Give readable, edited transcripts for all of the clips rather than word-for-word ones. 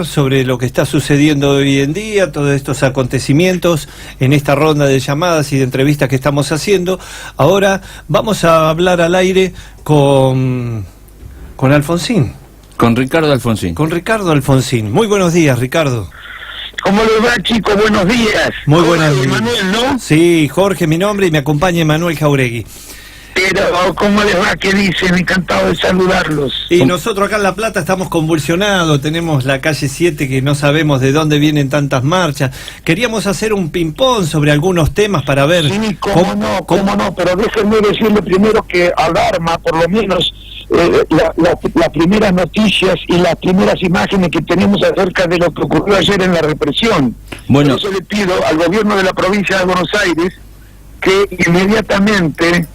sobre lo que está sucediendo hoy en día, todos estos acontecimientos en esta ronda de llamadas y de entrevistas que estamos haciendo. Ahora vamos a hablar al aire con Alfonsín. Con Ricardo Alfonsín. Con Ricardo Alfonsín. Muy buenos días, Ricardo. ¿Cómo les va, chicos? Buenos días. Muy buenos días. Manuel, ¿no? Sí, Jorge, mi nombre, y me acompaña Manuel Jauregui. Pero, ¿cómo les va? ¿Qué dicen? Encantado de saludarlos. Y nosotros acá en La Plata estamos convulsionados, tenemos la calle 7 que no sabemos de dónde vienen tantas marchas. Queríamos hacer un ping-pong sobre algunos temas para ver... Sí, cómo no, pero déjenme decirle primero que alarma, por lo menos, las primeras noticias y las primeras imágenes que tenemos acerca de lo que ocurrió ayer en la represión. Bueno, por eso le pido al gobierno de la provincia de Buenos Aires que inmediatamente...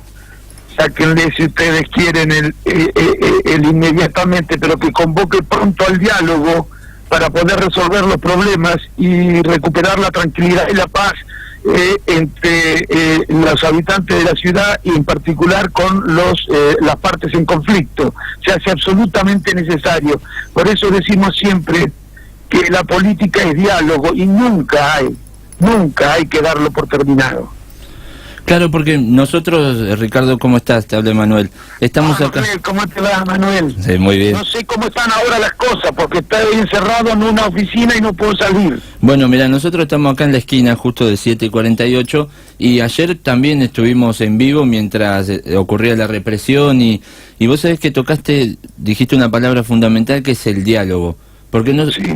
sáquenle si ustedes quieren el inmediatamente, pero que convoque pronto al diálogo para poder resolver los problemas y recuperar la tranquilidad y la paz entre los habitantes de la ciudad y en particular con las partes en conflicto. Se hace absolutamente necesario. Por eso decimos siempre que la política es diálogo y nunca hay que darlo por terminado. claro, porque nosotros, Ricardo, ¿cómo estás? Te habla Manuel. Estamos acá. Manuel, ¿cómo te va, Manuel? Sí, muy bien. No sé cómo están ahora las cosas, porque estoy encerrado en una oficina y no puedo salir. Bueno, mira, nosotros estamos acá en la esquina, justo de 7:48, y ayer también estuvimos en vivo mientras ocurría la represión, y vos sabés que dijiste una palabra fundamental que es el diálogo. Porque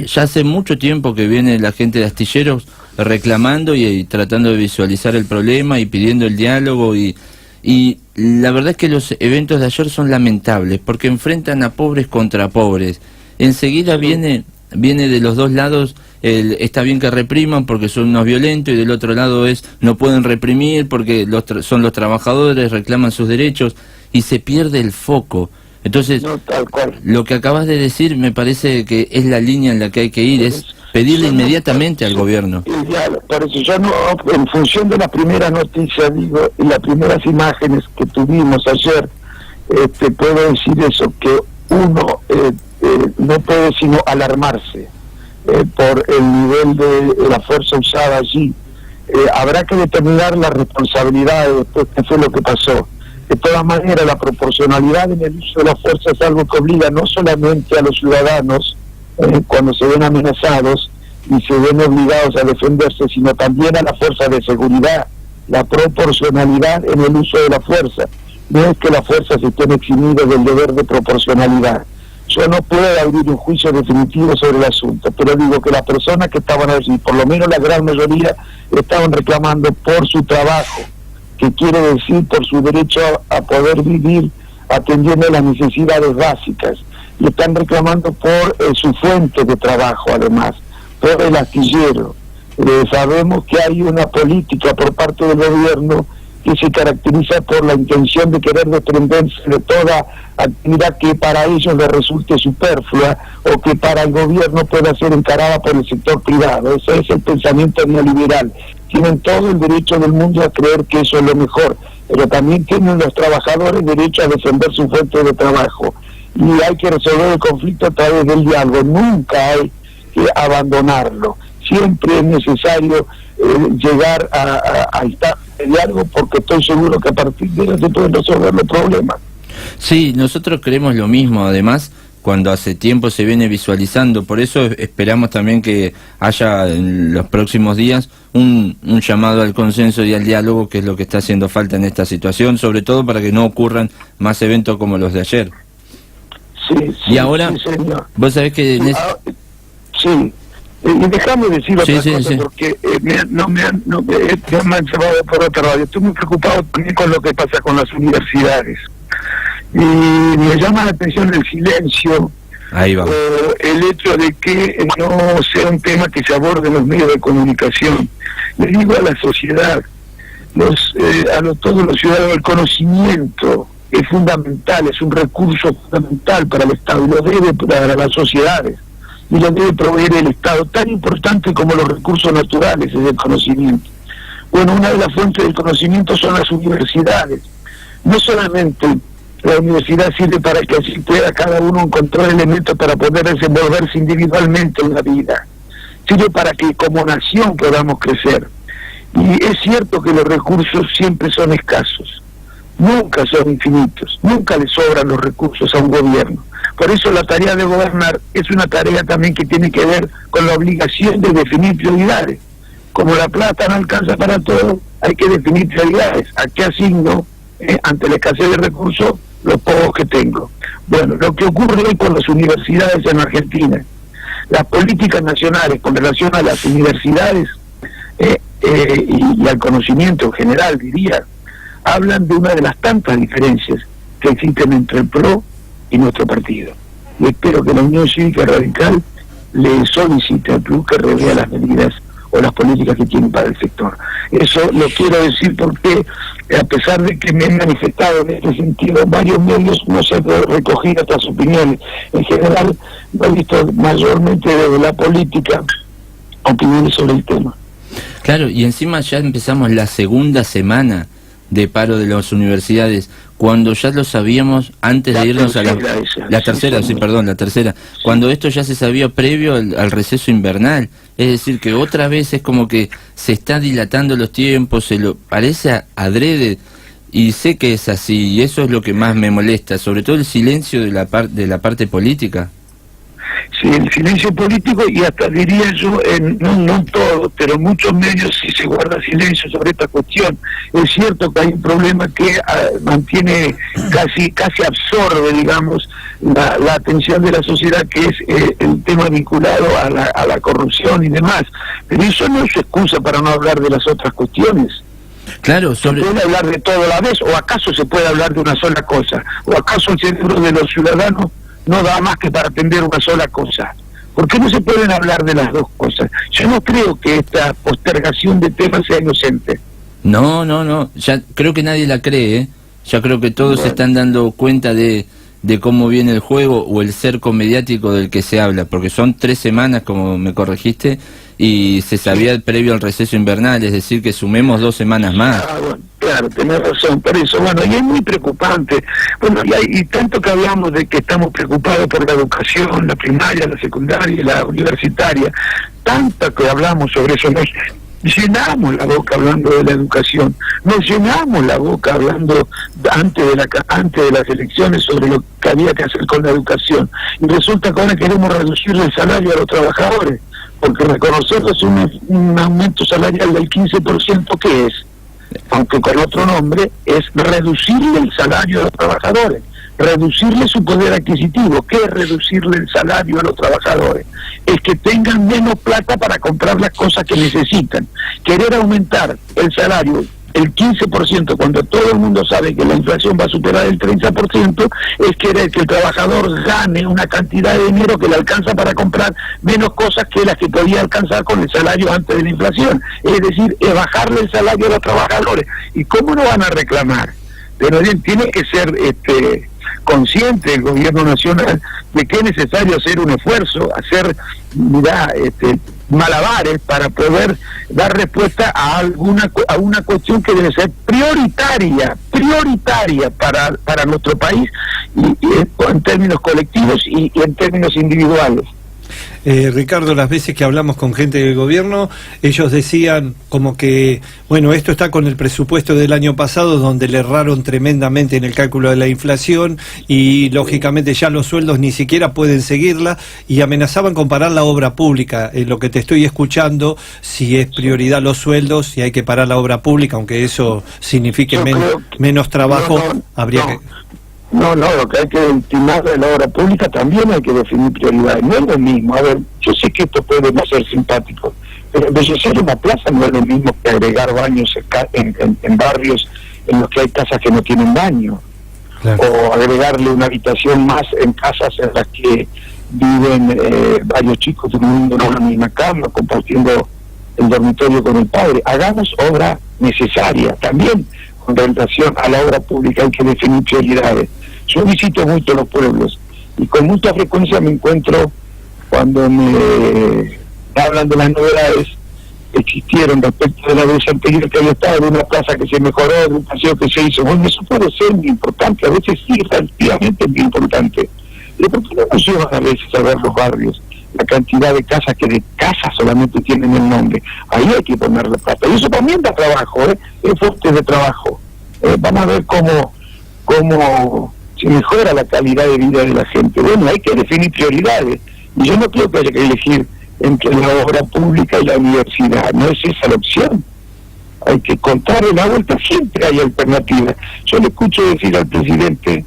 ya hace mucho tiempo que viene la gente de Astilleros reclamando y tratando de visualizar el problema y pidiendo el diálogo, y la verdad es que los eventos de ayer son lamentables porque enfrentan a pobres contra pobres. Enseguida viene de los dos lados está bien que repriman porque son unos violentos, y del otro lado no pueden reprimir porque son los trabajadores, reclaman sus derechos, y se pierde el foco. Entonces, no, tal cual. Lo que acabas de decir me parece que es la línea en la que hay que ir, es pedirle inmediatamente al gobierno. Por eso yo no, en función de la primera noticia, digo, y las primeras imágenes que tuvimos ayer, puedo decir eso, que uno no puede sino alarmarse por el nivel de la fuerza usada allí. Habrá que determinar las responsabilidades después qué fue lo que pasó. De todas maneras, la proporcionalidad en el uso de la fuerza es algo que obliga no solamente a los ciudadanos cuando se ven amenazados y se ven obligados a defenderse, sino también a la fuerza de seguridad. La proporcionalidad en el uso de la fuerza. No es que las fuerzas estén eximidas del deber de proporcionalidad. Yo no puedo abrir un juicio definitivo sobre el asunto, pero digo que las personas que estaban allí, por lo menos la gran mayoría, estaban reclamando por su trabajo, que quiere decir por su derecho a poder vivir atendiendo las necesidades básicas, y están reclamando por su fuente de trabajo, además, por el astillero. Sabemos que hay una política por parte del gobierno que se caracteriza por la intención de querer desprenderse de toda actividad que para ellos les resulte superflua o que para el gobierno pueda ser encarada por el sector privado. Ese es el pensamiento neoliberal. Tienen todo el derecho del mundo a creer que eso es lo mejor, pero también tienen los trabajadores derecho a defender su fuente de trabajo, y hay que resolver el conflicto a través del diálogo. Nunca hay que abandonarlo, siempre es necesario llegar a estar en diálogo, porque estoy seguro que a partir de eso se pueden resolver los problemas. Sí, nosotros creemos lo mismo, además, cuando hace tiempo se viene visualizando. Por eso esperamos también que haya en los próximos días un llamado al consenso y al diálogo, que es lo que está haciendo falta en esta situación, sobre todo para que no ocurran más eventos como los de ayer. Sí, y ahora, sí, señor. Vos sabés que... Sí, y déjame decir otra cosa, sí. Porque me han llevado por otra radio. Estoy muy preocupado también con lo que pasa con las universidades. Y me llama la atención el silencio. Ahí va. El hecho de que no sea un tema que se aborde en los medios de comunicación. Le digo a la sociedad, todos los ciudadanos, el conocimiento es fundamental, es un recurso fundamental para el Estado, y lo debe para las sociedades, y lo debe proveer el Estado, tan importante como los recursos naturales es el conocimiento. Bueno, una de las fuentes del conocimiento son las universidades. No solamente La universidad sirve para que así pueda cada uno encontrar elementos para poder desenvolverse individualmente en la vida. Sirve para que como nación podamos crecer. Y es cierto que los recursos siempre son escasos, nunca son infinitos, nunca le sobran los recursos a un gobierno. Por eso la tarea de gobernar es una tarea también que tiene que ver con la obligación de definir prioridades. Como la plata no alcanza para todo, hay que definir prioridades. ¿A qué asigno, ante la escasez de recursos, los pocos que tengo? Bueno, lo que ocurre hoy con las universidades en Argentina, las políticas nacionales con relación a las universidades y al conocimiento en general, diría, hablan de una de las tantas diferencias que existen entre el PRO y nuestro partido. Y espero que la Unión Cívica Radical le solicite al PRO que revea las medidas o las políticas que tienen para el sector. Eso lo quiero decir porque, a pesar de que me he manifestado en este sentido en varios medios, no se han recogido otras opiniones. En general, no he visto mayormente desde la política opiniones sobre el tema. Claro, y encima ya empezamos la segunda semana de paro de las universidades, cuando ya lo sabíamos antes de irnos a la tercera, la tercera, cuando esto ya se sabía previo al receso invernal. Es decir, que otra vez es como que se está dilatando los tiempos, se lo parece adrede, y sé que es así, y eso es lo que más me molesta, sobre todo el silencio de la parte política. Sí, el silencio político, y hasta diría yo, no todos, pero en muchos medios sí se guarda silencio sobre esta cuestión. Es cierto que hay un problema que mantiene, casi absorbe, digamos, la atención de la sociedad, que es el tema vinculado a la corrupción y demás. Pero eso no es excusa para no hablar de las otras cuestiones. Claro, ¿Se puede hablar de todo a la vez? ¿O acaso se puede hablar de una sola cosa? ¿O acaso el cerebro de los ciudadanos no da más que para atender una sola cosa? ¿Por qué no se pueden hablar de las dos cosas? Yo no creo que esta postergación de temas sea inocente. No, ya creo que nadie la cree, ¿eh? Ya creo que todos se están dando cuenta de cómo viene el juego o el cerco mediático del que se habla, porque son 3 semanas, como me corregiste, y se sabía previo al receso invernal, es decir, que sumemos 2 semanas más. Bueno, claro, tenés razón, por eso, bueno, y es muy preocupante. Bueno, y tanto que hablamos de que estamos preocupados por la educación, la primaria, la secundaria, la universitaria, tanto que hablamos sobre eso, nos llenamos la boca hablando de la educación, nos llenamos la boca hablando antes de las elecciones sobre lo que había que hacer con la educación, y resulta que ahora queremos reducir el salario a los trabajadores, porque reconocerles un aumento salarial del 15%, ¿qué es? Aunque con otro nombre, es reducirle el salario a los trabajadores, reducirle su poder adquisitivo. ¿Qué es reducirle el salario a los trabajadores? Es que tengan menos plata para comprar las cosas que necesitan. Querer aumentar el salario el 15% cuando todo el mundo sabe que la inflación va a superar el 30%, es querer que el trabajador gane una cantidad de dinero que le alcanza para comprar menos cosas que las que podía alcanzar con el salario antes de la inflación. Es decir, es bajarle el salario a los trabajadores. ¿Y cómo no van a reclamar? Pero bien, tiene que ser consciente el gobierno nacional de que es necesario hacer un esfuerzo, hacer malabares para poder dar respuesta a una cuestión que debe ser prioritaria para nuestro país, y en términos colectivos y en términos individuales. Ricardo, las veces que hablamos con gente del gobierno, ellos decían como que, bueno, esto está con el presupuesto del año pasado, donde le erraron tremendamente en el cálculo de la inflación, y lógicamente ya los sueldos ni siquiera pueden seguirla, y amenazaban con parar la obra pública. Lo que te estoy escuchando, si es prioridad los sueldos, si hay que parar la obra pública, aunque eso signifique menos trabajo, habría que... No, lo que hay que estimar de la obra pública también hay que definir prioridades. No es lo mismo. A ver, yo sé que esto puede no ser simpático, pero embellecer una plaza no es lo mismo que agregar baños en barrios en los que hay casas que no tienen baño. Claro. O agregarle una habitación más en casas en las que viven varios chicos durmiendo en una misma cama, compartiendo el dormitorio con el padre. Hagamos obra necesaria. También con relación a la obra pública hay que definir prioridades. Yo visito mucho los pueblos y con mucha frecuencia me encuentro, cuando me hablan de las novedades, existieron respecto de la vez anterior que había estado, de una plaza que se mejoró, de un paseo que se hizo. Bueno, eso puede ser muy importante, a veces sí, relativamente muy importante. Pero ¿por qué no nos llevan a veces a ver los barrios? La cantidad de casas que de casas solamente tienen el nombre. Ahí hay que ponerle plata. Y eso también da trabajo, es fuente de trabajo. Vamos a ver cómo se mejora la calidad de vida de la gente. Bueno, hay que definir prioridades. Y yo no creo que haya que elegir entre la obra pública y la universidad. No es esa la opción. Hay que contarle la vuelta, siempre hay alternativas. Yo le escucho decir al presidente,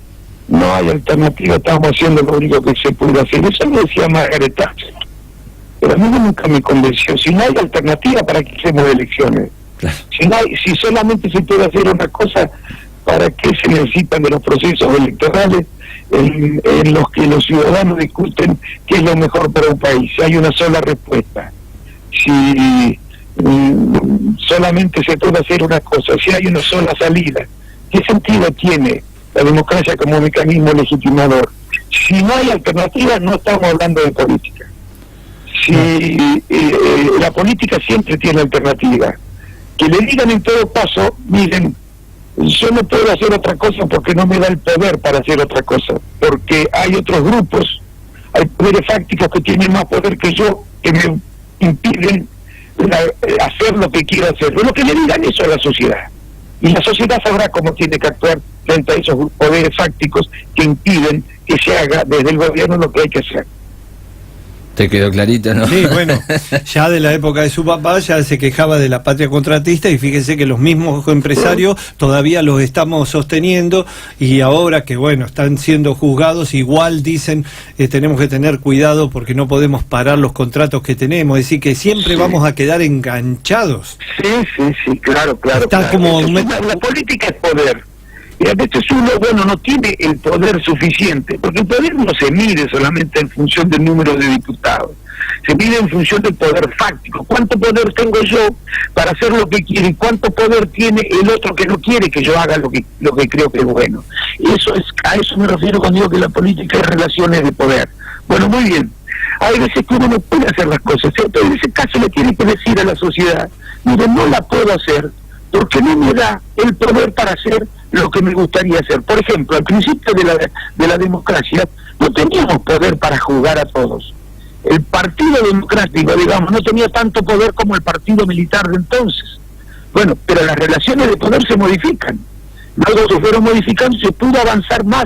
no hay alternativa, estamos haciendo lo único que se puede hacer. Eso lo decía Margaret Thatcher. Pero a mí nunca me convenció. Si no hay alternativa, ¿para qué hacemos elecciones? Claro. Si solamente se puede hacer una cosa, ¿para qué se necesitan de los procesos electorales en los que los ciudadanos discuten qué es lo mejor para un país? Si hay una sola respuesta, si solamente se puede hacer una cosa, si hay una sola salida, ¿qué sentido tiene la democracia como mecanismo legitimador? Si no hay alternativa, no estamos hablando de política. Si la política siempre tiene alternativa, que le digan en todo caso, miren, yo no puedo hacer otra cosa porque no me da el poder para hacer otra cosa, porque hay otros grupos, hay poderes fácticos que tienen más poder que yo, que me impiden hacer lo que quiero hacer. Pero lo que le digan eso a la sociedad, y la sociedad sabrá cómo tiene que actuar frente a esos poderes fácticos que impiden que se haga desde el gobierno lo que hay que hacer. Te quedó clarito, ¿no? Sí, bueno, ya de la época de su papá ya se quejaba de la patria contratista y fíjese que los mismos empresarios todavía los estamos sosteniendo y ahora que, bueno, están siendo juzgados, igual dicen tenemos que tener cuidado porque no podemos parar los contratos que tenemos, es decir, que siempre vamos a quedar enganchados. Sí, claro. Está claro. como La política es poder. Y a veces uno, no tiene el poder suficiente, porque el poder no se mide solamente en función del número de diputados, se mide en función del poder fáctico. ¿Cuánto poder tengo yo para hacer lo que quiero y cuánto poder tiene el otro que no quiere que yo haga lo que creo que es bueno? A eso me refiero cuando digo que la política es relaciones de poder. Bueno, muy bien. Hay veces que uno no puede hacer las cosas, ¿cierto? En ese caso le tiene que decir a la sociedad, mire, no la puedo hacer porque no me da el poder para hacer lo que me gustaría hacer. Por ejemplo, al principio de la democracia no teníamos poder para juzgar a todos. El Partido Democrático, digamos, no tenía tanto poder como el partido militar de entonces. Bueno, pero las relaciones de poder se modifican. Luego se fueron modificando, se pudo avanzar más,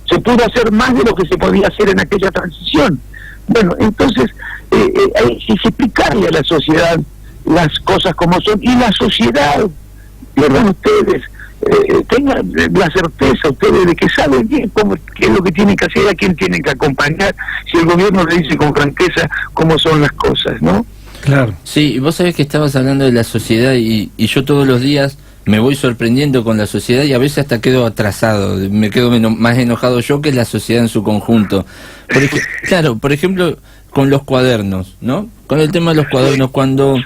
se pudo hacer más de lo que se podía hacer en aquella transición. Bueno, entonces hay que explicarle a la sociedad las cosas como son, y la sociedad, ¿verdad? Ustedes tengan la certeza ustedes de que saben bien qué es lo que tienen que hacer, a quién tienen que acompañar, si el gobierno le dice con franqueza cómo son las cosas, ¿no? Claro. Sí, vos sabés que estabas hablando de la sociedad y yo todos los días me voy sorprendiendo con la sociedad y a veces hasta quedo atrasado, me quedo más enojado yo que la sociedad en su conjunto. Claro, por ejemplo, con los cuadernos, ¿no? Con el tema de los cuadernos, cuando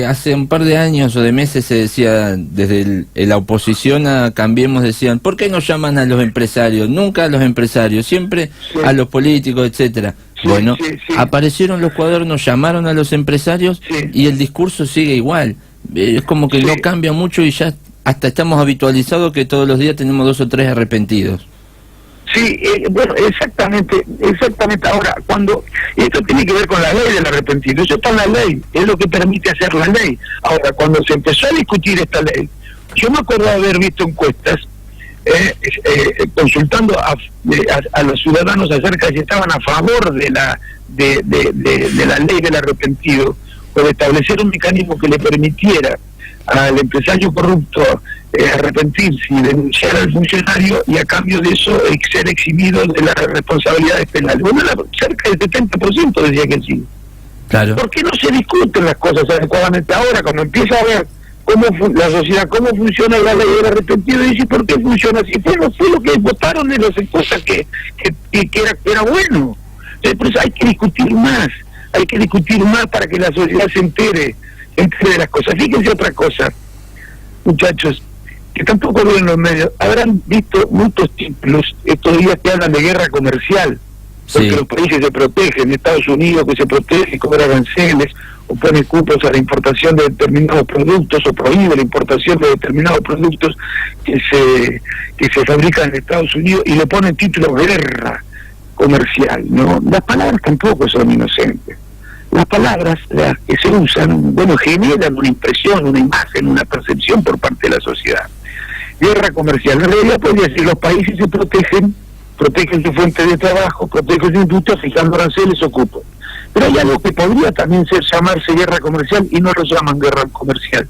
hace un par de años o de meses se decía, desde la oposición a Cambiemos decían, ¿por qué no llaman a los empresarios? Nunca a los empresarios, siempre a los políticos, etcétera. Bueno, aparecieron los cuadernos, llamaron a los empresarios y el discurso sigue igual. Es como que no cambia mucho y ya hasta estamos habitualizados que todos los días tenemos 2 o 3 arrepentidos. Sí, bueno, exactamente. Ahora, cuando esto tiene que ver con la ley del arrepentimiento, eso está en la ley, es lo que permite hacer la ley. Ahora, cuando se empezó a discutir esta ley, yo me acuerdo de haber visto encuestas consultando a los ciudadanos acerca de si estaban a favor de la ley del arrepentido, o de establecer un mecanismo que le permitiera al empresario corrupto arrepentirse y denunciar al funcionario y a cambio de eso ser eximido de las responsabilidades penales. Bueno, cerca del 70% decía que sí. Claro. ¿Por qué no se discuten las cosas adecuadamente ahora, cuando empieza a ver la sociedad, cómo funciona la ley del arrepentido, y dice, ¿por qué funciona así? Fue lo que votaron en las encuestas que era bueno. Entonces, por eso hay que discutir más para que la sociedad se entere de las cosas. Fíjense otra cosa, muchachos, que tampoco lo ven en los medios, habrán visto muchos títulos estos días que hablan de guerra comercial, porque los países se protegen, Estados Unidos que se protege, cobra aranceles, o pone cupos a la importación de determinados productos, o prohíbe la importación de determinados productos que se fabrican en Estados Unidos, y le pone título guerra comercial, ¿no? Las palabras tampoco son inocentes. Las palabras, las que se usan, bueno, generan una impresión, una imagen, una percepción por parte de la sociedad. Guerra comercial. En realidad podría decir, los países se protegen su fuente de trabajo, protegen su industria fijando aranceles o cupos. Pero hay algo que podría también llamarse guerra comercial y no lo llaman guerra comercial.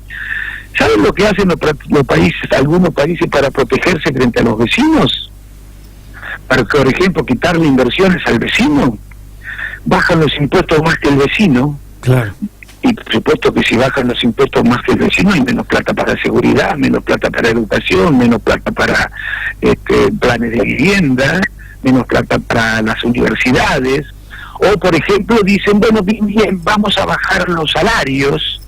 ¿Saben lo que hacen los países, algunos países, para protegerse frente a los vecinos? Para, por ejemplo, quitarle inversiones al vecino. Bajan los impuestos más que el vecino. Claro. Y por supuesto que si bajan los impuestos más que el vecino, hay menos plata para seguridad, menos plata para educación, menos plata para planes de vivienda, menos plata para las universidades. O, por ejemplo, dicen, bueno, bien, vamos a bajar los salarios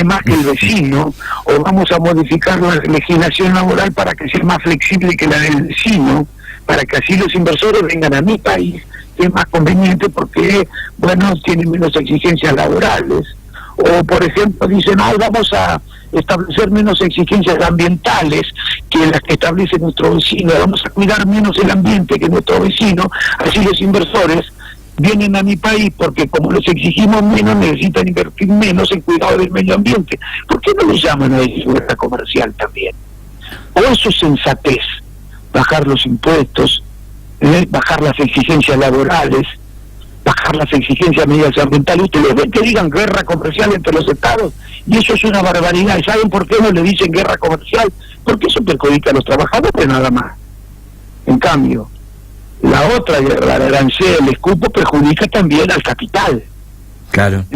más que el vecino, o vamos a modificar la legislación laboral para que sea más flexible que la del vecino, para que así los inversores vengan a mi país, que es más conveniente porque, bueno, tienen menos exigencias laborales. O, por ejemplo, dicen, vamos a establecer menos exigencias ambientales que las que establece nuestro vecino, vamos a cuidar menos el ambiente que nuestro vecino, así los inversores vienen a mi país porque como los exigimos menos, necesitan invertir menos en cuidado del medio ambiente. ¿Por qué no lo llaman a guerra comercial también? O eso es sensatez, bajar los impuestos, bajar las exigencias laborales, bajar las exigencias medioambientales. Ustedes ven que digan guerra comercial entre los estados, y eso es una barbaridad. ¿Y saben por qué no le dicen guerra comercial? Porque eso perjudica a los trabajadores nada más. En cambio, la otra guerra de aranceles, cupo, perjudica también al capital. Claro.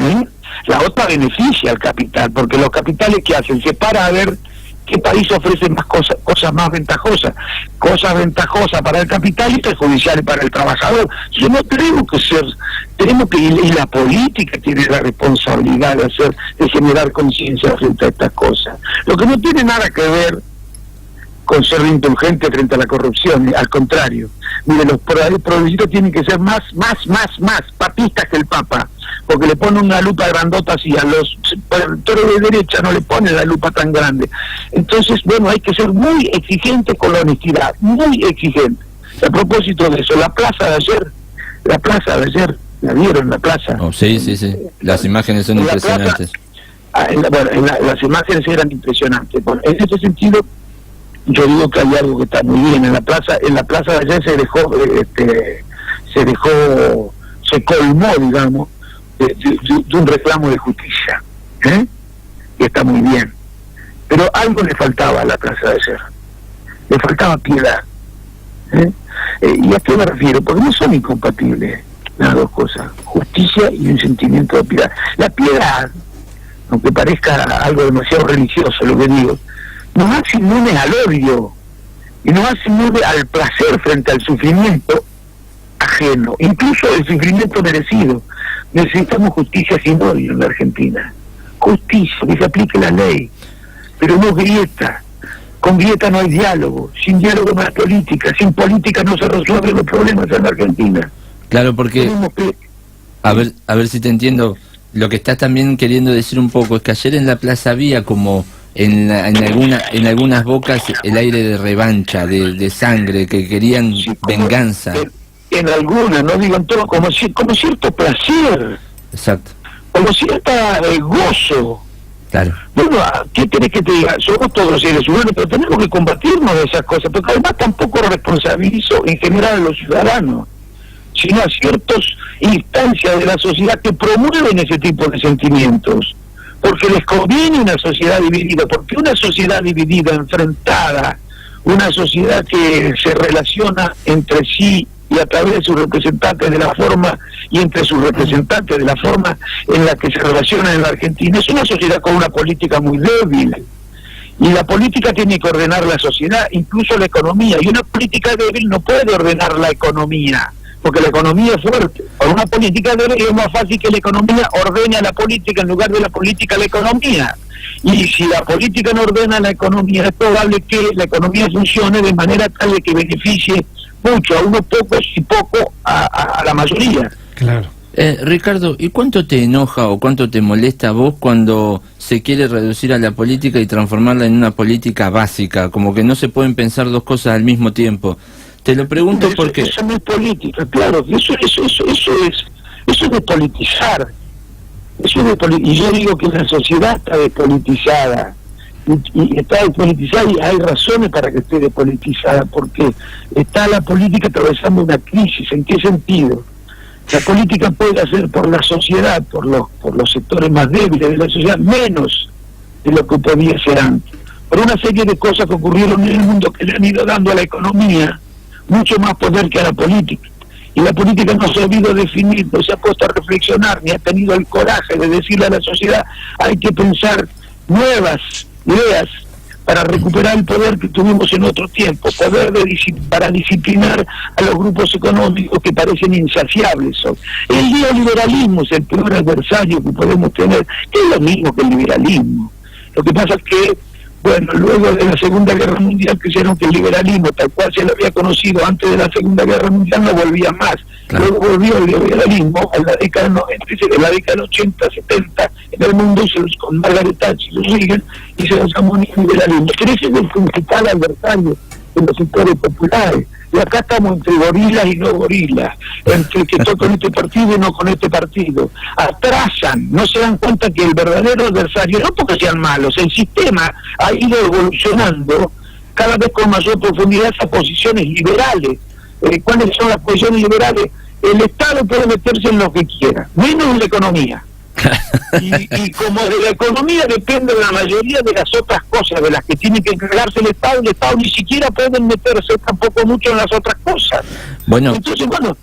La otra beneficia al capital, porque los capitales, ¿qué hacen? Se para a ver qué país ofrece más cosas más ventajosas. Cosas ventajosas para el capital y perjudiciales para el trabajador. Yo no tenemos que y la política tiene la responsabilidad de generar conciencia frente a estas cosas. Lo que no tiene nada que ver con ser indulgente frente a la corrupción, al contrario. Mire, los progresistas tienen que ser más papistas que el Papa, porque le ponen una lupa grandota así, a los sectores de derecha no le ponen la lupa tan grande. Entonces, bueno, hay que ser muy exigente con la honestidad, muy exigente. A propósito de eso, la plaza de ayer, ¿la vieron la plaza? Oh, sí, las imágenes son impresionantes. Las imágenes eran impresionantes. Bueno, en ese sentido, yo digo que hay algo que está muy bien. En la plaza de ayer se colmó, digamos, de un reclamo de justicia, que está muy bien. Pero algo le faltaba a la plaza de ayer. Le faltaba piedad. ¿Y a qué me refiero? Porque no son incompatibles las dos cosas, justicia y un sentimiento de piedad. La piedad, aunque parezca algo demasiado religioso lo que digo, nos hace inmunes al odio y nos hace inmunes al placer frente al sufrimiento ajeno, incluso el sufrimiento merecido. Necesitamos justicia sin odio en la Argentina, justicia, que se aplique la ley, pero no grieta. Con grieta no hay diálogo, sin diálogo no hay política, sin política no se resuelven los problemas en la Argentina. Claro, porque a ver si te entiendo, lo que estás también queriendo decir un poco es que ayer en la plaza había como en algunas bocas el aire de revancha, de sangre, que querían venganza. En algunas, no digo en todo, como cierto placer. Exacto. Como cierta gozo. Claro. Bueno, ¿qué querés que te diga? Somos todos los seres humanos, pero tenemos que combatirnos de esas cosas, porque además tampoco responsabilizo en general a los ciudadanos, sino a ciertas instancias de la sociedad que promueven ese tipo de sentimientos, porque les conviene una sociedad dividida, porque una sociedad dividida, enfrentada, una sociedad que se relaciona entre sí y a través de sus representantes de la forma, y entre sus representantes de la forma en la que se relacionan en la Argentina, es una sociedad con una política muy débil. Y la política tiene que ordenar la sociedad, incluso la economía, y una política débil no puede ordenar la economía, porque la economía es fuerte. Por una política débil es más fácil que la economía ordene a la política en lugar de la política a la economía. Y si la política no ordena la economía, es probable que la economía funcione de manera tal de que beneficie mucho a unos pocos y poco a la mayoría. Claro. Ricardo, ¿y cuánto te enoja o cuánto te molesta a vos cuando se quiere reducir a la política y transformarla en una política básica? Como que no se pueden pensar dos cosas al mismo tiempo. Te lo pregunto porque... Eso no es política, claro, eso es de politizar. Y yo digo que la sociedad está despolitizada. Y está despolitizada y hay razones para que esté despolitizada, porque está la política atravesando una crisis. ¿En qué sentido? La política puede hacer por la sociedad, por los sectores más débiles de la sociedad, menos de lo que podía ser antes. Por una serie de cosas que ocurrieron en el mundo que le han ido dando a la economía mucho más poder que a la política. Y la política no se ha sabido definir, no se ha puesto a reflexionar, ni ha tenido el coraje de decirle a la sociedad: hay que pensar nuevas ideas para recuperar el poder que tuvimos en otro tiempo, poder para disciplinar a los grupos económicos que parecen insaciables hoy. El neoliberalismo es el peor adversario que podemos tener, que es lo mismo que el liberalismo. Lo que pasa es que, bueno, luego de la Segunda Guerra Mundial creyeron que el liberalismo, tal cual se lo había conocido antes de la Segunda Guerra Mundial, no volvía más. Claro. Luego volvió el liberalismo en la década 90, en la década 80, 70, en el mundo, con Margaret Thatcher y Reagan, y se los llamó neoliberalismo. Pero ese es el principal adversario de los sectores populares. Y acá estamos entre gorilas y no gorilas, entre que estoy con este partido y no con este partido. Atrasan, no se dan cuenta que el verdadero adversario, no porque sean malos, el sistema ha ido evolucionando cada vez con mayor profundidad a posiciones liberales. ¿Cuáles son las posiciones liberales? El Estado puede meterse en lo que quiera, menos en la economía. Y como de la economía depende de la mayoría de las otras cosas de las que tiene que encargarse el Estado ni siquiera pueden meterse tampoco mucho en las otras cosas. Bueno, entonces, bueno,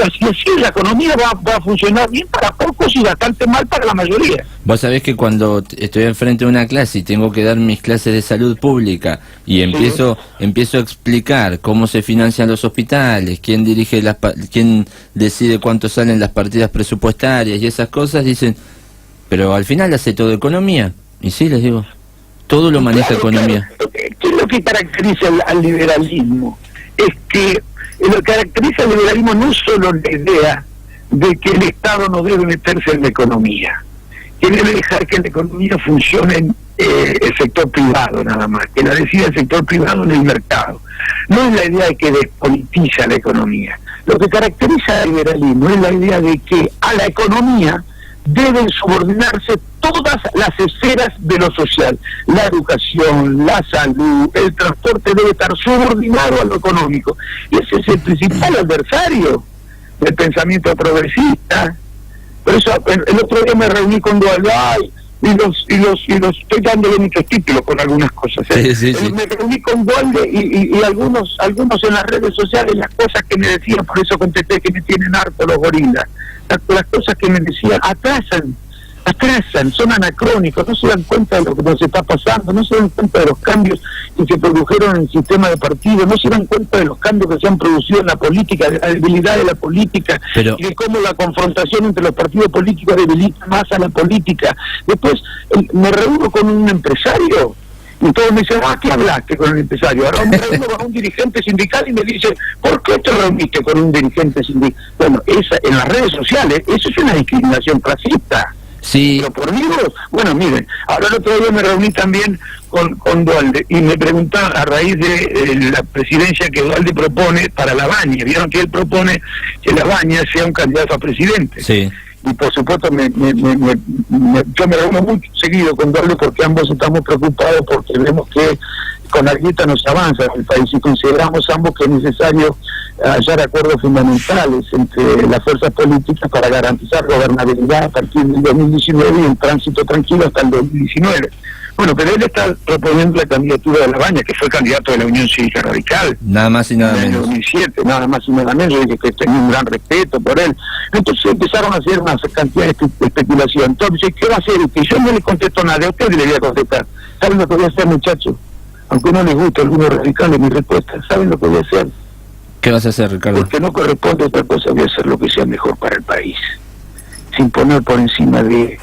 así la economía va a funcionar bien para pocos y bastante mal para la mayoría. Vos sabés que cuando estoy enfrente de una clase y tengo que dar mis clases de salud pública y empiezo a explicar cómo se financian los hospitales, quién dirige quién decide cuánto salen las partidas presupuestarias y esas cosas, dicen, pero al final hace todo economía. Y sí, les digo, todo lo maneja economía. Claro, ¿qué es lo que caracteriza al liberalismo? Es que lo que caracteriza al liberalismo no es solo la idea de que el Estado no debe meterse en la economía, que debe dejar que la economía funcione en el sector privado nada más, que la decida el sector privado en el mercado. No es la idea de que despolitiza la economía. Lo que caracteriza al liberalismo es la idea de que a la economía deben subordinarse todas las esferas de lo social. La educación, la salud, el transporte debe estar subordinado a lo económico. Y ese es el principal adversario del pensamiento progresista. Por eso el otro día me reuní con Dualde y los estoy dándole muchos títulos con algunas cosas. Sí. Me reuní con Dualde y algunos en las redes sociales, las cosas que me decían, por eso contesté que me tienen harto los gorilas. Las cosas que me decían atrasan, son anacrónicos, no se dan cuenta de lo que nos está pasando, no se dan cuenta de los cambios que se produjeron en el sistema de partidos, no se dan cuenta de los cambios que se han producido en la política, de la debilidad de la política, y de cómo la confrontación entre los partidos políticos debilita más a la política. Después me reúno con un empresario y todos me dicen, ¿qué hablaste con el empresario? Ahora me reúno con un dirigente sindical y me dicen, ¿por qué te reuniste con un dirigente sindical? Bueno, en las redes sociales, eso es una discriminación clasista. Sí. Pero por Dios, bueno, miren, ahora el otro día me reuní también con Dualde y me preguntaba a raíz de la presidencia que Dualde propone para Labaña. Vieron que él propone que Labaña sea un candidato a presidente. Sí. Y por supuesto yo me reúno mucho seguido con Dualde porque ambos estamos preocupados porque vemos que con Argueta nos avanza en el país y consideramos ambos que es necesario hallar acuerdos fundamentales entre las fuerzas políticas para garantizar gobernabilidad a partir del 2019 y un tránsito tranquilo hasta el 2019. Bueno, pero él está proponiendo la candidatura de Labaña, que fue candidato de la Unión Cívica Radical. Nada más y nada menos. En el 2007, nada más y nada menos, y que tenía un gran respeto por él. Entonces empezaron a hacer una cantidad de especulación. Entonces, ¿qué va a hacer? Que yo no le contesto nada, a ustedes le voy a contestar. ¿Saben lo que voy a hacer, muchachos? Aunque no les guste a algunos radicales mi respuesta, ¿saben lo que voy a hacer? ¿Qué vas a hacer, Ricardo? Porque no corresponde a otra cosa, voy a hacer lo que sea mejor para el país, sin poner por encima de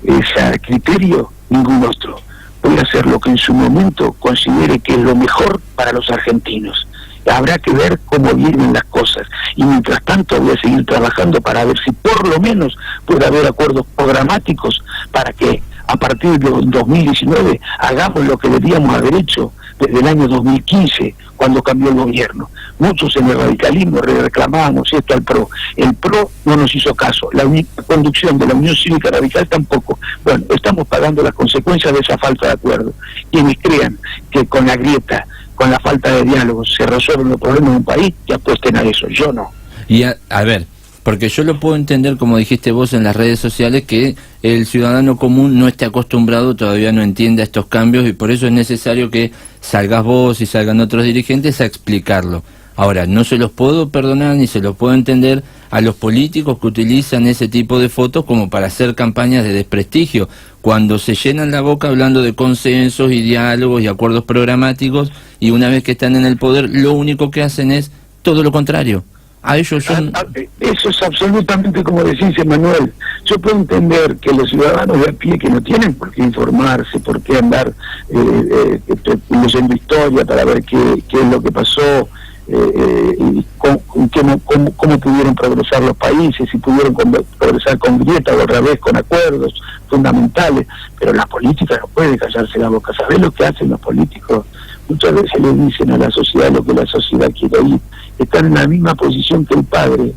ese criterio ningún otro. Voy a hacer lo que en su momento considere que es lo mejor para los argentinos. Habrá que ver cómo vienen las cosas, y mientras tanto voy a seguir trabajando para ver si por lo menos puede haber acuerdos programáticos para que a partir de 2019 hagamos lo que debíamos haber hecho desde el año 2015, cuando cambió el gobierno. Muchos en el radicalismo reclamábamos esto al PRO. El PRO no nos hizo caso, la conducción de la Unión Cívica Radical tampoco. Bueno, estamos pagando las consecuencias de esa falta de acuerdo. Quienes crean que con la grieta, con la falta de diálogo, se resuelven los problemas de un país, que apuesten a eso. Yo no. Y a ver, porque yo lo puedo entender, como dijiste vos en las redes sociales, que el ciudadano común no esté acostumbrado, todavía no entiende estos cambios, y por eso es necesario que salgas vos y salgan otros dirigentes a explicarlo. Ahora, no se los puedo perdonar ni se los puedo entender a los políticos que utilizan ese tipo de fotos como para hacer campañas de desprestigio, cuando se llenan la boca hablando de consensos y diálogos y acuerdos programáticos, y una vez que están en el poder, lo único que hacen es todo lo contrario. A ellos eso es absolutamente como decís, Emanuel. Yo puedo entender que los ciudadanos de a pie, que no tienen por qué informarse, por qué andar leyendo historia para ver qué es lo que pasó, y cómo pudieron progresar los países, si pudieron progresar con grieta o al revés, con acuerdos fundamentales, pero la política no puede callarse la boca. ¿Sabés lo que hacen los políticos? Muchas veces le dicen a la sociedad lo que la sociedad quiere oír. Están en la misma posición que el padre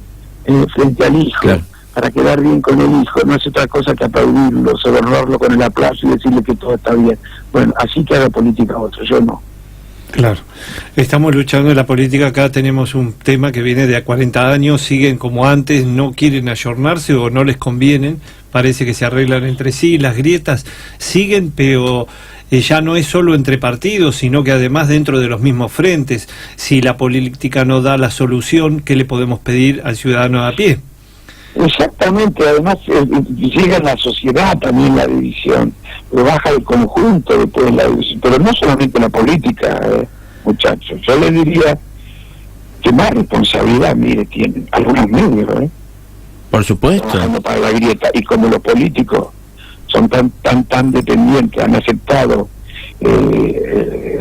frente al hijo, claro, para quedar bien con el hijo. No es otra cosa que aplaudirlo, sobornarlo con el aplauso y decirle que todo está bien. Bueno, así que haga política otro, yo no. Claro, estamos luchando en la política. Acá tenemos un tema que viene de a 40 años, siguen como antes, no quieren ayornarse o no les convienen, parece que se arreglan entre sí, las grietas siguen, pero ya no es solo entre partidos, sino que además dentro de los mismos frentes. Si la política no da la solución, ¿qué le podemos pedir al ciudadano a pie? Exactamente, además llega en la sociedad también la división, pero baja el conjunto después de la división, pero no solamente la política, muchachos. Yo les diría que más responsabilidad, mire, tienen algunos medios, por supuesto, trabajando para la grieta, y como los políticos son tan dependientes, han aceptado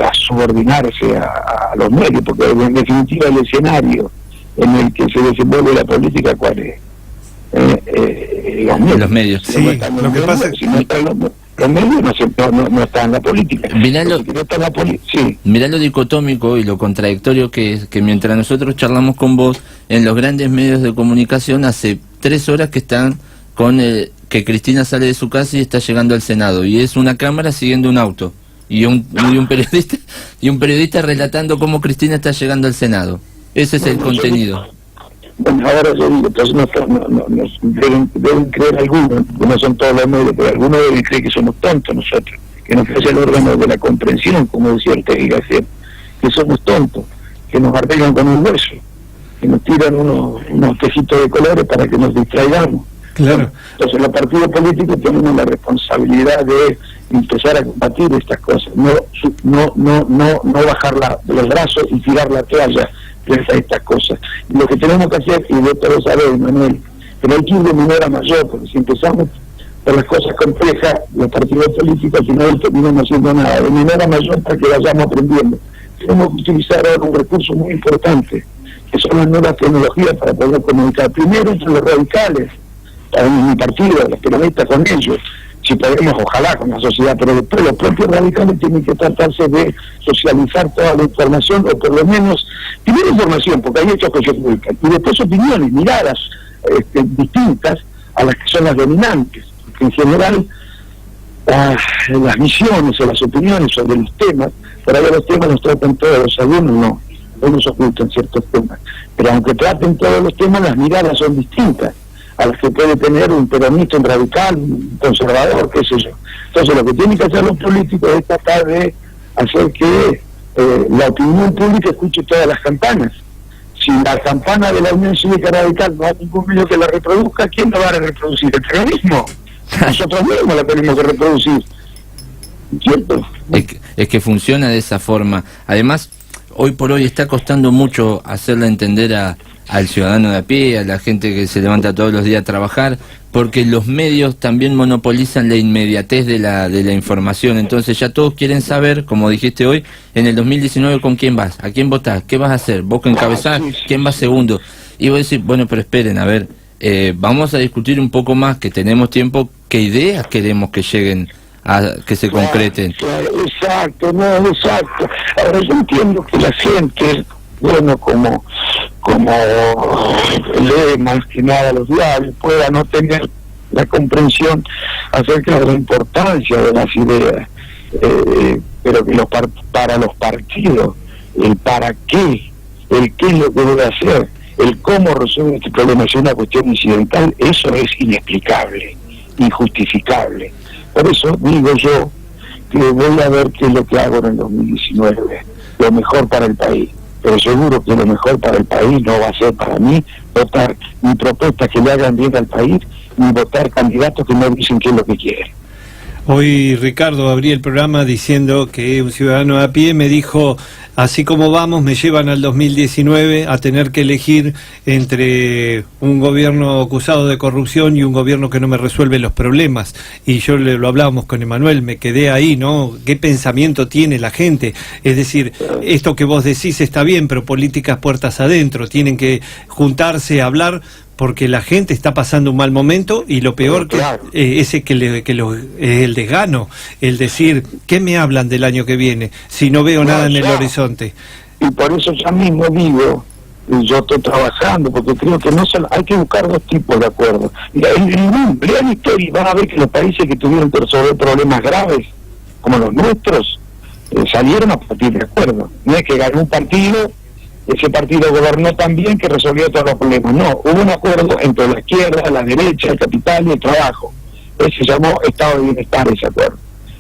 a subordinarse a los medios, porque en definitiva el escenario en el que se desenvuelve la política, ¿cuál es? Los medios. Sí, lo que pasa es que si no están los medios no están en la política. Mirá lo dicotómico y lo contradictorio que es, que mientras nosotros charlamos con vos, en los grandes medios de comunicación hace 3 horas que están con que Cristina sale de su casa y está llegando al Senado, y es una cámara siguiendo un auto y un periodista relatando cómo Cristina está llegando al Senado. Ese es el contenido. Bueno, ahora yo digo, entonces deben creer algunos, no son todos los medios, pero algunos deben creer que somos tontos nosotros, que nos es el órgano de la comprensión, como decía Ortega y Gasset, que somos tontos, que nos arreglan con un hueso, que nos tiran unos tejitos de colores para que nos distraigamos. Claro. Entonces los partidos políticos tenemos la responsabilidad de empezar a combatir estas cosas, no bajar los brazos y tirar la toalla frente a estas cosas. Y lo que tenemos que hacer, y de todo saber, Manuel, pero hay que ir de menor a mayor, porque si empezamos por las cosas complejas, los partidos políticos al final no terminamos haciendo nada, de menor a mayor para que vayamos aprendiendo. Tenemos que utilizar ahora un recurso muy importante, que son las nuevas tecnologías para poder comunicar. Primero entre los radicales, en mi partido, los peronistas con ellos, si podemos, ojalá con la sociedad, pero después los propios radicales tienen que tratarse de socializar toda la información, o por lo menos, primero información, porque hay hechos que se ocultan, y después opiniones, miradas distintas a las que son las dominantes, porque en general las visiones o las opiniones sobre los temas, por ahí los temas los tratan todos, algunos no, algunos ocultan ciertos temas, pero aunque traten todos los temas, las miradas son distintas a las que puede tener un peronista, un radical, un conservador, qué sé yo. Entonces lo que tienen que hacer los políticos es tratar de hacer que la opinión pública escuche todas las campanas. Si la campana de la Unión Cívica Radical no hay ningún medio que la reproduzca, ¿quién la va a reproducir? ¿El peronismo? Nosotros mismos la tenemos que reproducir, ¿cierto? Es que funciona de esa forma. Además, hoy por hoy está costando mucho hacerle entender a al ciudadano de a pie, a la gente que se levanta todos los días a trabajar, porque los medios también monopolizan la inmediatez de la información. Entonces ya todos quieren saber, como dijiste hoy, en el 2019 con quién vas, a quién votás, qué vas a hacer, vos que encabezás, quién va segundo. Y vos decís, bueno, pero esperen, a ver, vamos a discutir un poco más, que tenemos tiempo, qué ideas queremos que lleguen a que se concreten. Claro, exacto, no, exacto. Ahora yo entiendo que la gente, bueno, como lee más que nada los diarios, pueda no tener la comprensión acerca de la importancia de las ideas, pero que para los partidos, el para qué, el qué es lo que debe hacer, el cómo resuelve este problema, es una cuestión incidental, eso es inexplicable, injustificable. Por eso digo yo que voy a ver qué es lo que hago en el 2019, lo mejor para el país. Pero seguro que lo mejor para el país no va a ser para mí votar ni propuestas que le hagan bien al país, ni votar candidatos que no dicen qué es lo que quieren. Hoy Ricardo abrí el programa diciendo que un ciudadano a pie me dijo, así como vamos, me llevan al 2019 a tener que elegir entre un gobierno acusado de corrupción y un gobierno que no me resuelve los problemas. Y yo lo hablábamos con Emanuel, me quedé ahí, ¿no? ¿Qué pensamiento tiene la gente? Es decir, esto que vos decís está bien, pero políticas puertas adentro, tienen que juntarse, hablar, porque la gente está pasando un mal momento y lo peor claro, que ese el desgano, el decir, ¿qué me hablan del año que viene si no veo nada en el horizonte? Y por eso yo mismo digo, yo estoy trabajando, porque creo que no solo, hay que buscar dos tipos de acuerdos. Mira, lean historia y van a ver que los países que tuvieron que resolver problemas graves, como los nuestros, salieron a partir de acuerdos. No es que ganó un partido, ese partido gobernó tan bien que resolvió todos los problemas. No, hubo un acuerdo entre la izquierda, la derecha, el capital y el trabajo. Ese se llamó Estado de Bienestar, ese acuerdo.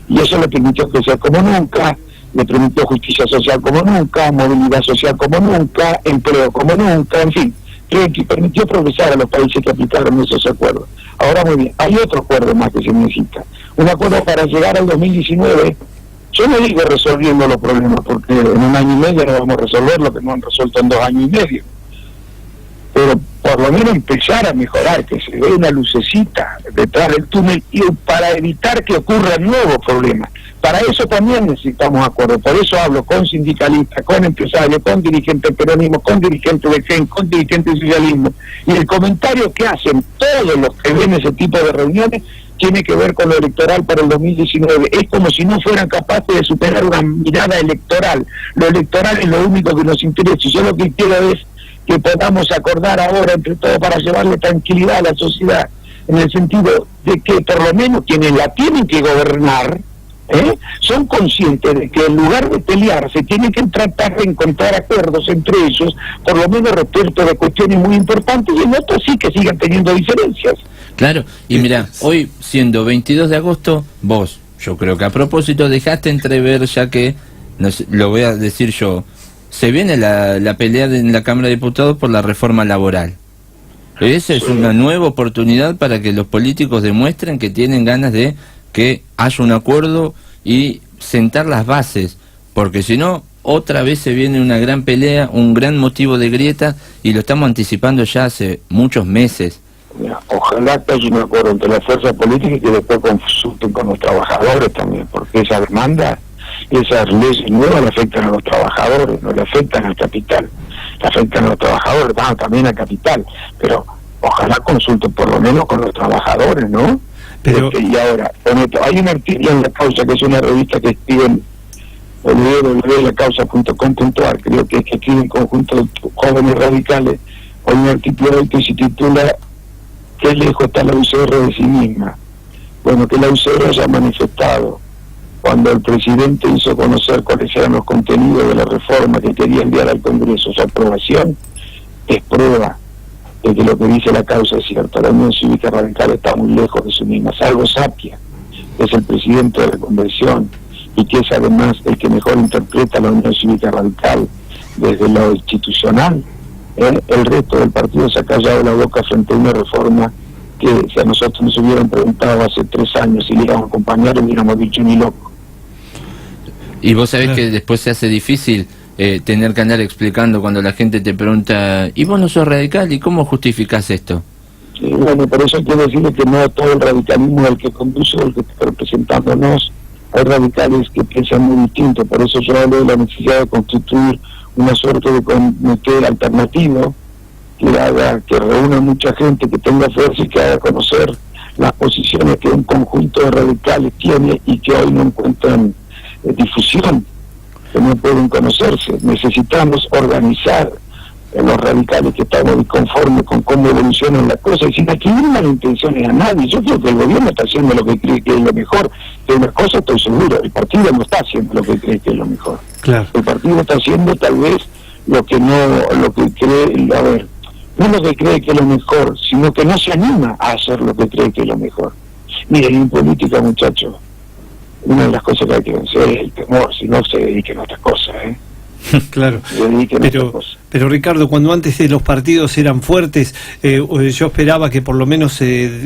Y eso le permitió crecer como nunca, le permitió justicia social como nunca, movilidad social como nunca, empleo como nunca, en fin. Creo que permitió progresar a los países que aplicaron esos acuerdos. Ahora muy bien, hay otro acuerdo más que se necesita. Un acuerdo para llegar al 2019. Yo no digo resolviendo los problemas, porque en un año y medio no vamos a resolver lo que no han resuelto en 2 años y medio. Pero por lo menos empezar a mejorar, que se vea una lucecita detrás del túnel, y para evitar que ocurran nuevos problemas. Para eso también necesitamos acuerdos. Por eso hablo con sindicalistas, con empresarios, con dirigentes del peronismo, con dirigentes del GEN, con dirigentes del socialismo. Y el comentario que hacen todos los que ven ese tipo de reuniones tiene que ver con lo electoral para el 2019. Es como si no fueran capaces de superar una mirada electoral. Lo electoral es lo único que nos interesa. Yo lo que quiero es que podamos acordar ahora entre todos para llevarle tranquilidad a la sociedad, en el sentido de que por lo menos quienes la tienen que gobernar son conscientes de que en lugar de pelearse tienen que tratar de encontrar acuerdos entre ellos, por lo menos respecto de cuestiones muy importantes, y en otros sí que sigan teniendo diferencias. Claro, y mira, hoy siendo 22 de agosto, vos, yo creo que a propósito dejaste entrever, ya que, lo voy a decir yo, se viene la pelea en la Cámara de Diputados por la reforma laboral. Esa es una nueva oportunidad para que los políticos demuestren que tienen ganas de que haya un acuerdo y sentar las bases, porque si no, otra vez se viene una gran pelea, un gran motivo de grieta, y lo estamos anticipando ya hace muchos meses. Ojalá que haya un acuerdo entre las fuerzas políticas y que después consulten con los trabajadores también, porque esa demanda, esas leyes nuevas le afectan a los trabajadores, no le afectan al capital, le afectan a los trabajadores, también al capital, pero ojalá consulten por lo menos con los trabajadores, ¿no? Pero y ahora, hay un artículo en La Causa, que es una revista que escriben www.lacausa.com.ar, creo que es que escriben en conjunto de jóvenes radicales. Hay un artículo hoy que se titula ¿Qué lejos está la UCR de sí misma? Bueno, que la UCR haya manifestado cuando el presidente hizo conocer cuáles eran los contenidos de la reforma que quería enviar al Congreso, su aprobación, es prueba de que lo que dice La Causa es cierto. La Unión Cívica Radical está muy lejos de sí misma, salvo Sapia, que es el presidente de la Convención, y que es además el que mejor interpreta la Unión Cívica Radical desde lo institucional. El resto del partido se ha callado la boca frente a una reforma que si a nosotros nos hubieran preguntado hace 3 años si le íbamos a acompañar, hubiéramos dicho ni loco. Y vos sabés que después se hace difícil tener que andar explicando cuando la gente te pregunta, ¿y vos no sos radical? ¿Y cómo justificás esto? Bueno, por eso quiero decirle que no todo el radicalismo del que conduce, el que está representándonos, hay radicales que piensan muy distinto. Por eso yo hablo de la necesidad de constituir una suerte de comité alternativo que reúna mucha gente, que tenga fuerza y que haga conocer las posiciones que un conjunto de radicales tiene y que hoy no encuentran difusión, que no pueden conocerse. Necesitamos organizar los radicales que estamos disconformes con cómo evolucionan las cosas y sin atribuir malas intenciones a nadie. Yo creo que el gobierno está haciendo lo que cree que es lo mejor. De una cosa estoy seguro, el partido no está haciendo lo que cree que es lo mejor. Claro. El partido está haciendo tal vez lo que cree, a ver, no lo que cree que es lo mejor, sino que no se anima a hacer lo que cree que es lo mejor. Miren, en política, muchachos, una de las cosas que hay que vencer es el temor, si no se dediquen a otras cosas, Claro, se dediquen a otras cosas. pero Ricardo, cuando antes los partidos eran fuertes, yo esperaba que por lo menos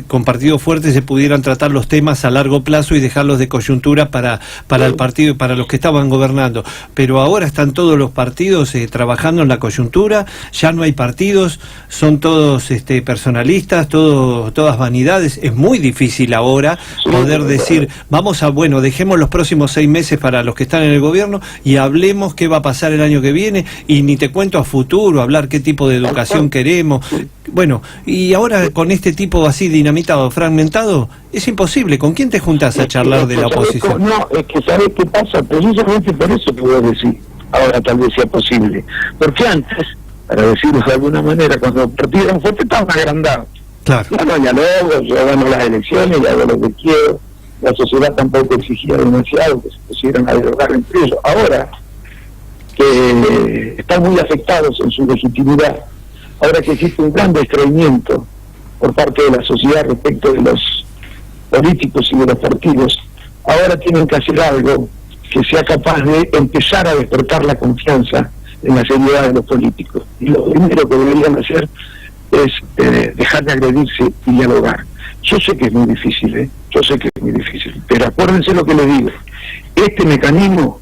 con partidos fuertes se pudieran tratar los temas a largo plazo y dejarlos de coyuntura para el partido y para los que estaban gobernando. Pero ahora están todos los partidos trabajando en la coyuntura, ya no hay partidos, son todos personalistas, todas vanidades. Es muy difícil ahora poder decir, dejemos los próximos 6 meses para los que están en el gobierno y hablemos qué va a pasar el año que viene, y ni te cuento a futuro, hablar qué tipo de educación queremos. Bueno, y ahora con este tipo así dinamitado, fragmentado, es imposible. ¿Con quién te juntás a charlar de la oposición? No, es que ¿sabes qué pasa? Precisamente por eso te voy a decir, ahora tal vez sea posible. Porque antes, para decirlo de alguna manera, cuando los partidos eran fuertes estaban agrandados. Claro. Ya luego, yo gano las elecciones, ya hago lo que quiero. La sociedad tampoco exigía demasiado que se pusieran a dialogar entre ellos. Ahora que están muy afectados en su legitimidad, ahora que existe un gran descreimiento por parte de la sociedad respecto de los políticos y de los partidos, ahora tienen que hacer algo que sea capaz de empezar a despertar la confianza en la seriedad de los políticos. Y lo primero que deberían hacer es dejar de agredirse y dialogar. Yo sé que es muy difícil, yo sé que es muy difícil, pero acuérdense lo que les digo, este mecanismo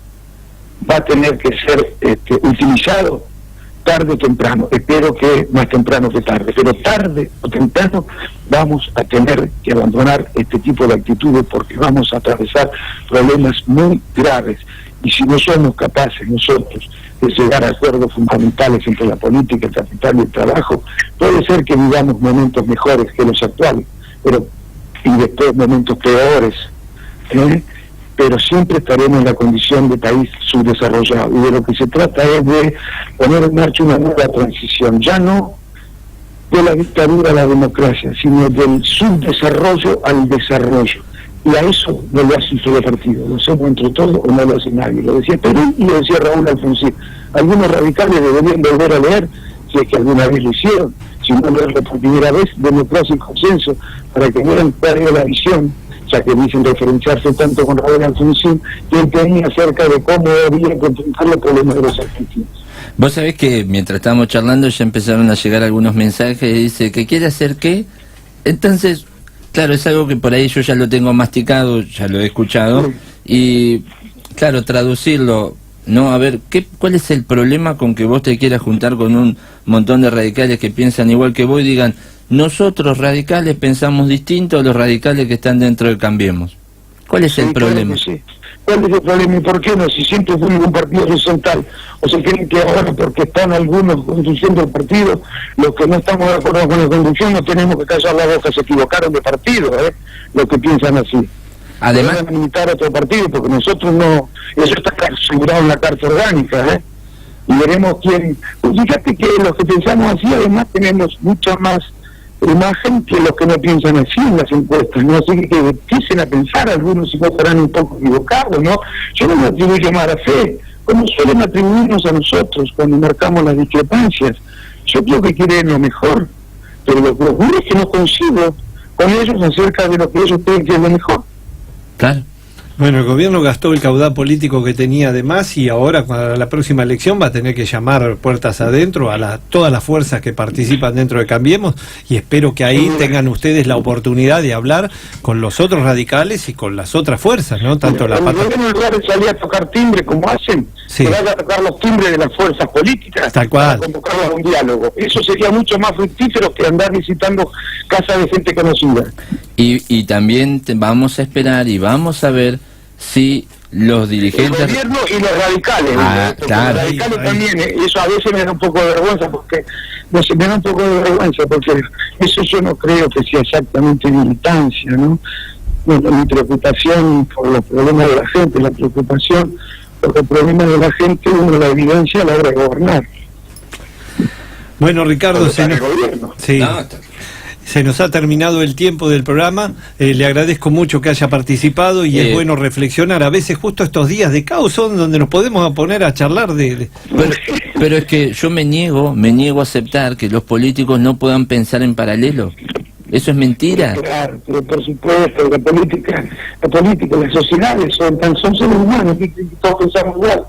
va a tener que ser utilizado tarde o temprano. Espero que más temprano que tarde, pero tarde o temprano vamos a tener que abandonar este tipo de actitudes porque vamos a atravesar problemas muy graves, y si no somos capaces nosotros de llegar a acuerdos fundamentales entre la política, el capital y el trabajo, puede ser que vivamos momentos mejores que los actuales, y después momentos peores, pero siempre estaremos en la condición de país subdesarrollado, y de lo que se trata es de poner en marcha una nueva transición, ya no de la dictadura a la democracia, sino del subdesarrollo al desarrollo, y a eso no lo hace un solo partido, lo hacemos entre todos o no lo hace nadie. Lo decía Perón y lo decía Raúl Alfonsín. Algunos radicales deberían volver a leer, si es que alguna vez lo hicieron, si no leerlo por primera vez, Democracia y Consenso, para que vean cuál era la visión, ya que dicen referenciarse tanto con Raúl Alfonsín, que él tenía acerca de cómo había que enfrentar los problemas de los argentinos. Vos sabés que mientras estábamos charlando ya empezaron a llegar algunos mensajes y dice que quiere hacer qué. Entonces, claro, es algo que por ahí yo ya lo tengo masticado, ya lo he escuchado, y claro, traducirlo, ¿no? A ver, ¿cuál es el problema con que vos te quieras juntar con un montón de radicales que piensan igual que vos y digan, nosotros radicales pensamos distinto a los radicales que están dentro de Cambiemos? ¿Cuál es el problema? Claro, ¿cuál es el problema y por qué no? Si siempre fuimos un partido horizontal, o se creen que ahora porque están algunos conduciendo el partido, los que no estamos de acuerdo con la conducción no tenemos que callar la boca, se equivocaron de partido, los que piensan así. Además, van a militar a otro partido, porque nosotros no, eso está asegurado en la carta orgánica, y veremos quién. Pues fíjate que los que pensamos así además tenemos mucha más imagen que los que no piensan así en las encuestas, ¿no? Así que empiecen a pensar, algunos si no estarán un poco equivocados, ¿no? Yo no me atribuyo mala fe, como suelen atribuirnos a nosotros cuando marcamos las discrepancias. Yo creo que quieren lo mejor, pero lo que ocurre es que no coincido con ellos acerca de lo que ellos creen que es lo mejor. claro. Bueno, el gobierno gastó el caudal político que tenía de más y ahora, para la próxima elección, va a tener que llamar puertas adentro a todas las fuerzas que participan dentro de Cambiemos, y espero que ahí tengan ustedes la oportunidad de hablar con los otros radicales y con las otras fuerzas, ¿no? Tanto la el gobierno, en lugar de salir a tocar timbre como hacen, Sí. se vaya a tocar los timbres de las fuerzas políticas Tal cual. para convocarlos a un diálogo. Eso sería mucho más fructífero que andar visitando casas de gente conocida. Y también vamos a esperar y vamos a ver si los El dirigentes... gobierno y los radicales. Porque claro. los radicales Ahí. también, eso a veces me da un poco de vergüenza, porque no sé, me da un poco de vergüenza, porque eso yo no creo que sea exactamente militancia, ¿no? Bueno, mi preocupación por los problemas de la gente, la preocupación por los problemas de la gente, uno la evidencia a la hora de gobernar. Bueno, Ricardo, Gobernar el gobierno. sí, No, está- se nos ha terminado el tiempo del programa. Le agradezco mucho que haya participado y es bueno reflexionar. A veces justo estos días de caos son donde nos podemos poner a charlar de... Pero es que yo me niego a aceptar que los políticos no puedan pensar en paralelo. Eso es mentira. Claro, pero por supuesto, la política, las sociedades son seres humanos, que todos pensamos igual.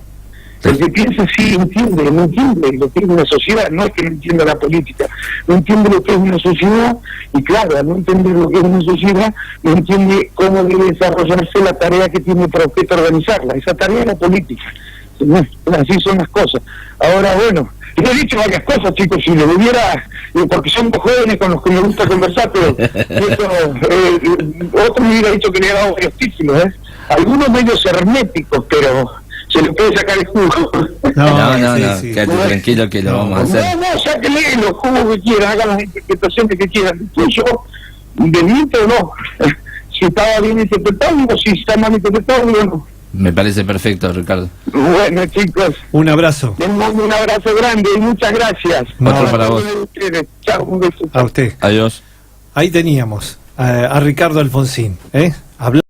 El que piensa así entiende, no entiende lo que es una sociedad, no es que no entienda la política, no entiende lo que es una sociedad, y claro, al no entender lo que es una sociedad, no entiende cómo debe desarrollarse la tarea que tiene por objeto organizarla. Esa tarea es la política. Así son las cosas. Ahora, bueno, yo he dicho varias cosas, chicos, si lo hubiera, porque son dos jóvenes con los que me gusta conversar, pero eso, otro me hubiera dicho que le he dado varios títulos, algunos medios herméticos, pero se le puede sacar el jugo. No, sí. quédate tranquilo que lo vamos a hacer. No, sáquenle los jugos que quieran, hagan las interpretaciones que quieran. Después yo, del mito no, si estaba bien interpretado, digo, si está mal interpretado, digo no. Me parece perfecto, Ricardo. Bueno, chicos, Un abrazo les mando un abrazo grande y muchas gracias. Otro para vos. Chao, un beso. a usted. Adiós. Ahí teníamos a Ricardo Alfonsín,